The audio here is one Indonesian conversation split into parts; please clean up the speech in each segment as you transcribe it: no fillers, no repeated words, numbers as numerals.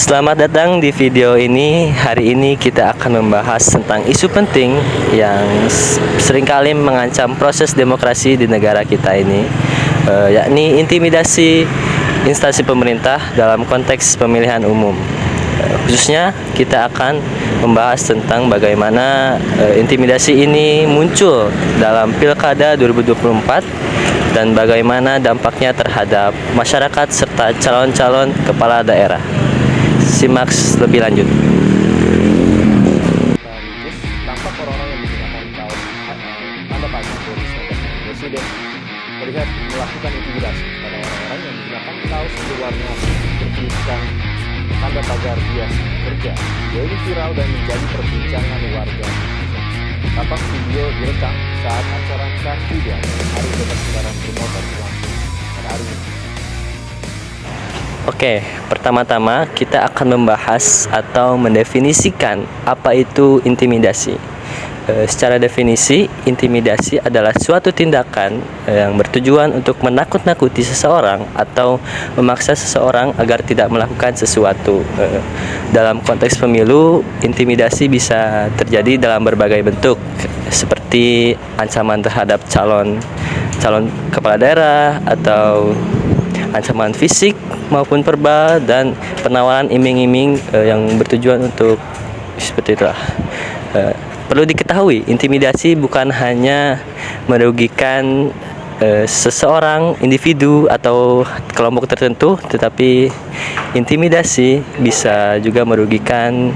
Selamat datang di video ini. Hari ini kita akan membahas tentang isu penting yang seringkali mengancam proses demokrasi di negara kita ini, yakni intimidasi instansi pemerintah dalam konteks pemilihan umum. Khususnya kita akan membahas tentang bagaimana intimidasi ini muncul dalam Pilkada 2024 dan bagaimana dampaknya terhadap masyarakat serta calon-calon kepala daerah. Simak lebih lanjut. Tampak orang-orang yang menggunakan kaos tanda pajak Presiden terlihat melakukan intimidasi pada orang-orang yang menggunakan kaos berwarna bertuliskan tanda pagar bias kerja. Video ini viral dan menjadi perbincangan warga. Tampak video direkam saat acara Car Free Day Hari Bebas Kendaraan Bermotor berlangsung pada hari ini. Oke, pertama-tama kita akan membahas atau mendefinisikan apa itu intimidasi. Secara definisi, intimidasi adalah suatu tindakan yang bertujuan untuk menakut-nakuti seseorang atau memaksa seseorang agar tidak melakukan sesuatu. Dalam konteks pemilu, intimidasi bisa terjadi dalam berbagai bentuk, seperti ancaman terhadap calon kepala daerah atau ancaman fisik maupun verbal dan penawaran iming-iming yang bertujuan untuk seperti itulah. Perlu diketahui, intimidasi bukan hanya merugikan seseorang individu atau kelompok tertentu, tetapi intimidasi bisa juga merugikan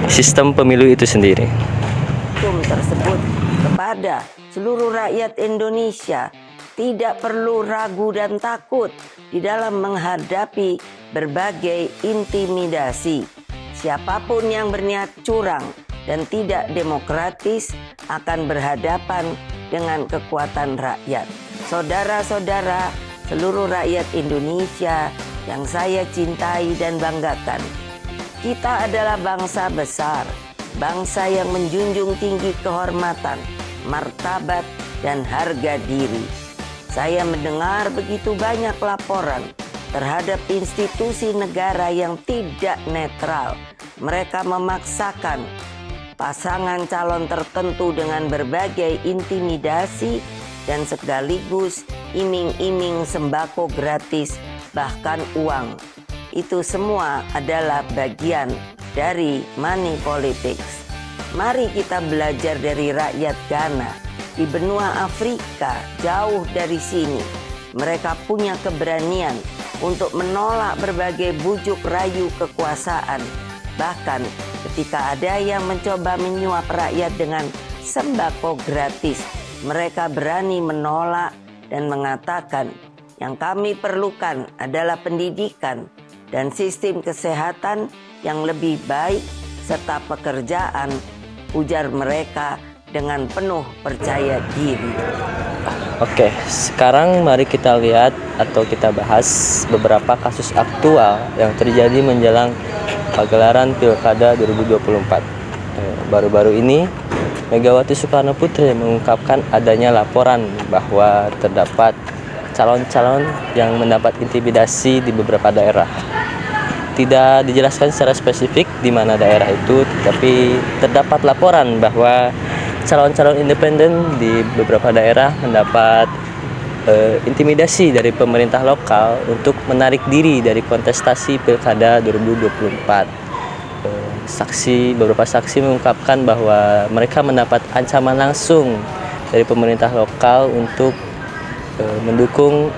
sistem pemilu itu sendiri. Hukum tersebut kepada seluruh rakyat Indonesia tidak perlu ragu dan takut di dalam menghadapi berbagai intimidasi. Siapapun yang berniat curang dan tidak demokratis akan berhadapan dengan kekuatan rakyat. Saudara-saudara, seluruh rakyat Indonesia yang saya cintai dan banggakan, kita adalah bangsa besar, bangsa yang menjunjung tinggi kehormatan, martabat, dan harga diri. Saya mendengar begitu banyak laporan terhadap institusi negara yang tidak netral. Mereka memaksakan pasangan calon tertentu dengan berbagai intimidasi dan sekaligus iming-iming sembako gratis, bahkan uang. Itu semua adalah bagian dari money politics. Mari kita belajar dari rakyat Ghana. Di benua Afrika, jauh dari sini, mereka punya keberanian untuk menolak berbagai bujuk rayu kekuasaan. Bahkan ketika ada yang mencoba menyuap rakyat dengan sembako gratis, mereka berani menolak dan mengatakan, yang kami perlukan adalah pendidikan dan sistem kesehatan yang lebih baik serta pekerjaan, ujar mereka dengan penuh percaya diri. Oke, sekarang mari kita lihat atau kita bahas beberapa kasus aktual yang terjadi menjelang pagelaran Pilkada 2024. Baru-baru ini, Megawati Soekarno Putri mengungkapkan adanya laporan bahwa terdapat calon-calon yang mendapat intimidasi di beberapa daerah. Tidak dijelaskan secara spesifik di mana daerah itu, tetapi terdapat laporan bahwa calon-calon independen di beberapa daerah mendapat intimidasi dari pemerintah lokal untuk menarik diri dari kontestasi Pilkada 2024. Beberapa saksi mengungkapkan bahwa mereka mendapat ancaman langsung dari pemerintah lokal untuk mendukung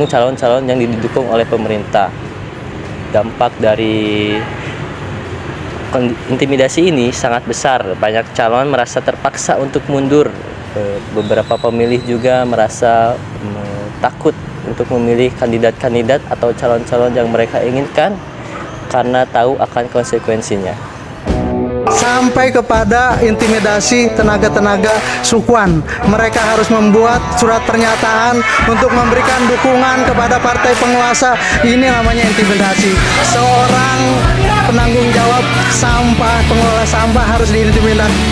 calon-calon yang didukung oleh pemerintah. Dampak dari intimidasi ini sangat besar. Banyak calon merasa terpaksa untuk mundur. Beberapa pemilih juga merasa takut untuk memilih kandidat-kandidat atau calon-calon yang mereka inginkan karena tahu akan konsekuensinya. Sampai kepada intimidasi tenaga-tenaga sukuan. Mereka harus membuat surat pernyataan untuk memberikan dukungan kepada partai penguasa. Ini namanya intimidasi. Seorang penanggung jawab sampah, pengelola sampah harus diintimidasi.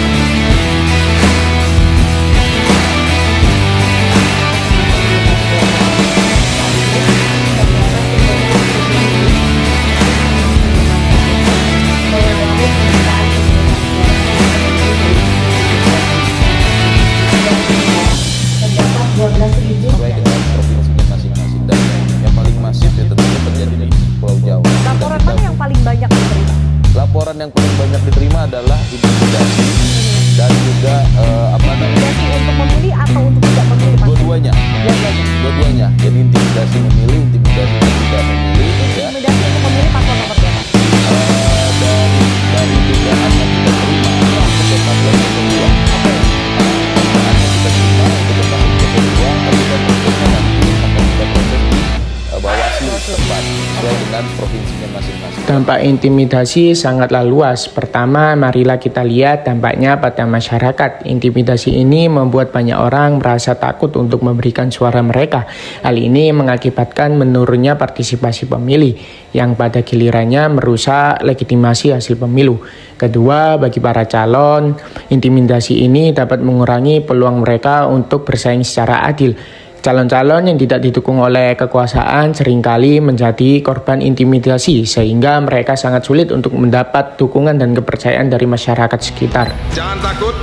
Dampak intimidasi sangatlah luas. Pertama, marilah kita lihat dampaknya pada masyarakat. Intimidasi ini membuat banyak orang merasa takut untuk memberikan suara mereka. Hal ini mengakibatkan menurunnya partisipasi pemilih, yang pada gilirannya merusak legitimasi hasil pemilu. Kedua, bagi para calon, intimidasi ini dapat mengurangi peluang mereka untuk bersaing secara adil. Calon-calon yang tidak didukung oleh kekuasaan seringkali menjadi korban intimidasi, sehingga mereka sangat sulit untuk mendapat dukungan dan kepercayaan dari masyarakat sekitar. Jangan takut,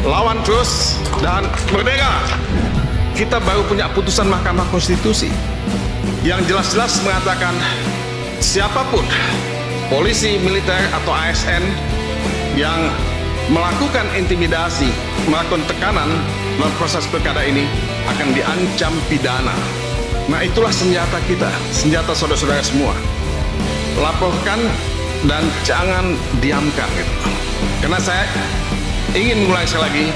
lawan terus, dan merdeka. Kita baru punya putusan Mahkamah Konstitusi yang jelas-jelas mengatakan siapapun, polisi, militer, atau ASN yang melakukan intimidasi, melakukan tekanan dalam proses pilkada ini akan diancam pidana. Nah, itulah senjata kita, senjata saudara-saudara semua. Laporkan dan jangan diamkan gitu. Karena saya ingin mulai sekali lagi,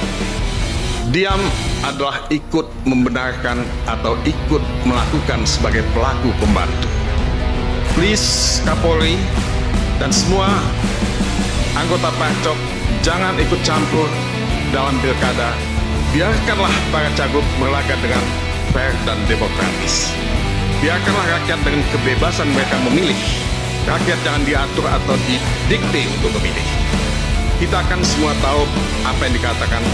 diam adalah ikut membenarkan atau ikut melakukan sebagai pelaku pembantu. Please, Kapolri dan semua anggota Pacok, jangan ikut campur dalam pilkada. Biarkanlah para cagup berlaga dengan fair dan demokratis. Biarkanlah rakyat dengan kebebasan mereka memilih. Rakyat jangan diatur atau didikte untuk memilih. Kita akan semua tahu apa yang dikatakan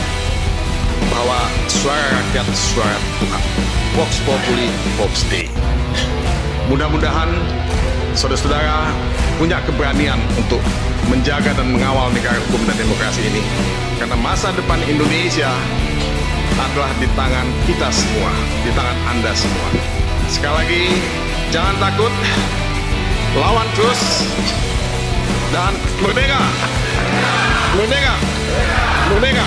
bahwa suara rakyat suara Tuhan. Vox Populi, Vox Dei. Mudah-mudahan saudara-saudara punya keberanian untuk menjaga dan mengawal negara hukum dan demokrasi ini. Karena masa depan Indonesia adalah di tangan kita semua, di tangan Anda semua. Sekali lagi, jangan takut, lawan terus, dan merdeka! Merdeka! Merdeka!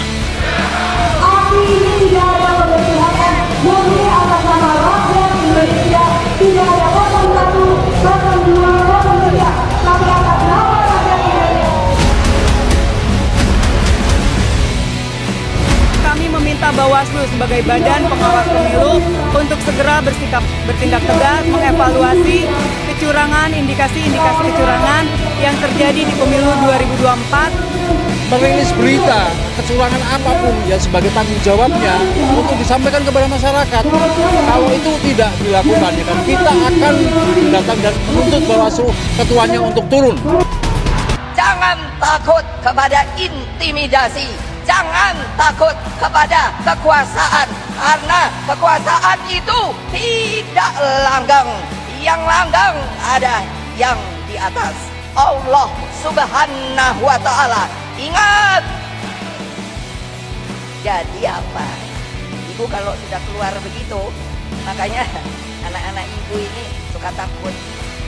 Aksi ini tidak ada keberpihakan murni atas nama rakyat Indonesia. Tidak ada 01, 02, 03, tapi atas nama rakyat Indonesia. Kami meminta Bawaslu sebagai badan pengawas pemilu untuk segera bertindak tegas mengevaluasi kecurangan, indikasi-indikasi kecurangan yang terjadi di pemilu 2024. Merilis berita kecurangan apapun ya sebagai tanggung jawabnya untuk disampaikan kepada masyarakat. Kalau itu tidak dilakukan, ya kan kita akan datang dan menuntut Bawaslu ketuanya untuk turun. Jangan takut kepada intimidasi. Jangan takut kepada kekuasaan. Karena kekuasaan itu tidak langgang. Yang langgang ada yang di atas. Allah Subhanahu wa Ta'ala. Ingat. Jadi apa? Ibu kalau sudah keluar begitu, makanya anak-anak ibu ini suka takut.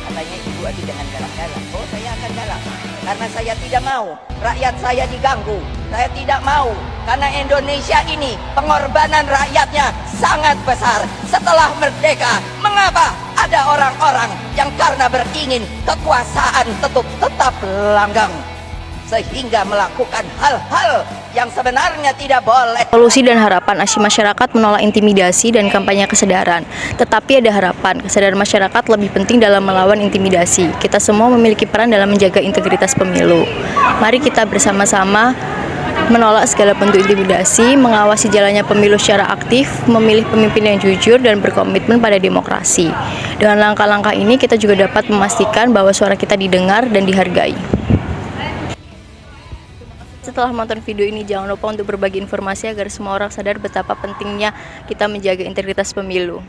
Katanya ibu aja jangan galak-galak. Oh, saya akan galak. Karena saya tidak mau rakyat saya diganggu. Saya tidak mau. Karena Indonesia ini pengorbanan rakyatnya sangat besar. Setelah merdeka, mengapa ada orang-orang yang karena beringin kekuasaan tetap langgang, sehingga melakukan hal-hal yang sebenarnya tidak boleh. Solusi dan harapan aksi masyarakat menolak intimidasi dan kampanye kesadaran. Tetapi ada harapan, kesadaran masyarakat lebih penting dalam melawan intimidasi. Kita semua memiliki peran dalam menjaga integritas pemilu. Mari kita bersama-sama menolak segala bentuk intimidasi, mengawasi jalannya pemilu secara aktif, memilih pemimpin yang jujur dan berkomitmen pada demokrasi. Dengan langkah-langkah ini kita juga dapat memastikan bahwa suara kita didengar dan dihargai. Setelah menonton video ini, jangan lupa untuk berbagi informasi agar semua orang sadar betapa pentingnya kita menjaga integritas pemilu.